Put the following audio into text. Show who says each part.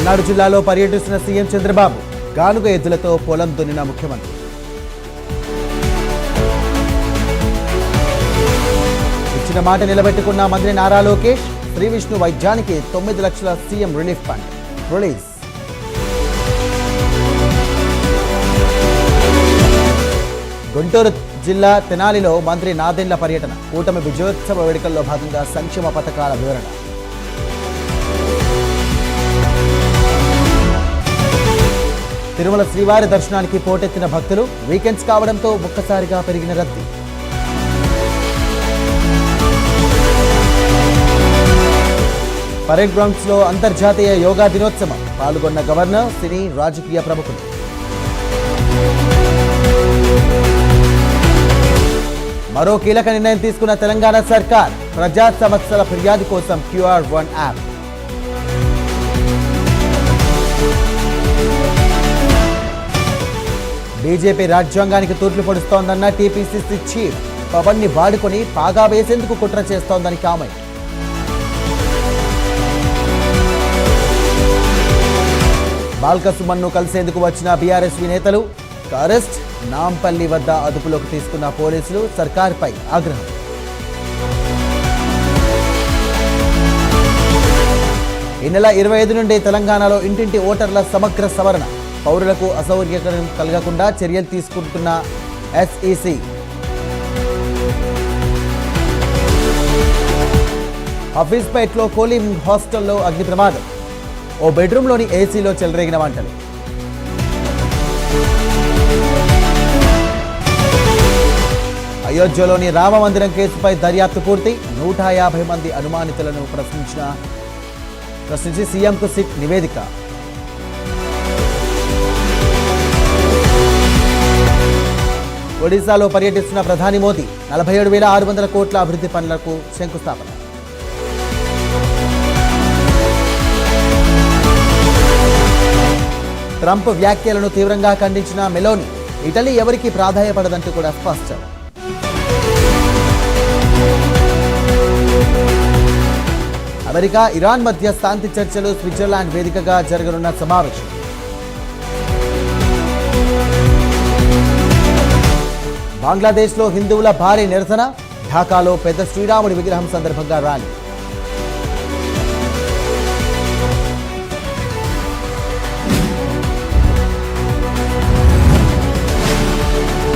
Speaker 1: పల్నాడు జిల్లాలో పర్యటిస్తున్న సీఎం చంద్రబాబు గానుగ ఎద్దులతో పొలం దున్నిన ముఖ్యమంత్రి. ఇచ్చిన మాట నిలబెట్టుకున్న మంత్రి నారా లోకేష్. శ్రీ విష్ణు వైద్యానికి 9 లక్షల CM relief fund release. Guntur జిల్లా తెనాలిలో మంత్రి నాదెండ్ల పర్యటన. కూటమి విజయోత్సవ వేడుకల్లో భాగంగా సంక్షేమ పథకాల వివరణ. తిరుమల శ్రీవారి దర్శనానికి పోటెత్తిన భక్తులు. వీకెండ్స్ కావడంతో ఒక్కసారిగా పెరిగిన రద్దీ. పరేడ్ గ్రౌండ్స్ లో అంతర్జాతీయ యోగా దినోత్సవం. పాల్గొన్న గవర్నర్, సినీ, రాజకీయ ప్రముఖులు. మరో కీలక నిర్ణయం తీసుకున్న తెలంగాణ సర్కార్. ప్రజా సమస్యల ఫిర్యాదు కోసం QR1 యాప్. బీజేపీ రాజ్యాంగానికి తూట్లు పొడుస్తోందన్న టీపీసీసీ చీఫ్. పవన్ ని వాడుకొని పాగా వేసేందుకు కుట్ర చేస్తోందని కామెంట్. బాల్క సుమన్ను కలిసేందుకు వచ్చిన బీఆర్ఎస్ నేతలు అరెస్ట్. నాంపల్లి వద్ద అదుపులోకి తీసుకున్న పోలీసులు. సర్కార్పై ఆగ్రహం. ఈ నెల 25 నుండి తెలంగాణలో ఇంటింటి ఓటర్ల సమగ్ర సవరణ. పౌరులకు అసౌకర్యం కలగకుండా చర్యలు తీసుకుంటున్న SEC. హఫీజ్పేట్లో కోలింగ్ హాస్టల్లో అగ్ని ప్రమాదం. ఓ బెడ్రూమ్లోని ఏసీలో చెలరేగిన మంటలు. అయోధ్యలోని రామ మందిరం కేసుపై దర్యాప్తు పూర్తి. 150 మంది అనుమానితులను ప్రశ్నించి సీఎంకు సిట్ నివేదిక. ఒడిశాలో పర్యటిస్తున్న ప్రధాని మోదీ. 47,600 కోట్ల అభివృద్ధి పనులకు శంకుస్థాపన. ట్రంప్ వ్యాఖ్యలను తీవ్రంగా ఖండించిన మెలోని. ఇటలీ ఎవరికి ప్రాధాన్యపడదంటూ కూడా స్పష్టం. అమెరికా, ఇరాన్ మధ్య శాంతి చర్చలు. స్విట్జర్లాండ్ వేదికగా జరగనున్న సమావేశం. బంగ్లాదేశ్లో హిందువుల భారీ నిరసన. ఢాకాలో పెద్ద శ్రీరాముడి విగ్రహం సందర్భంగా ర్యాలీ.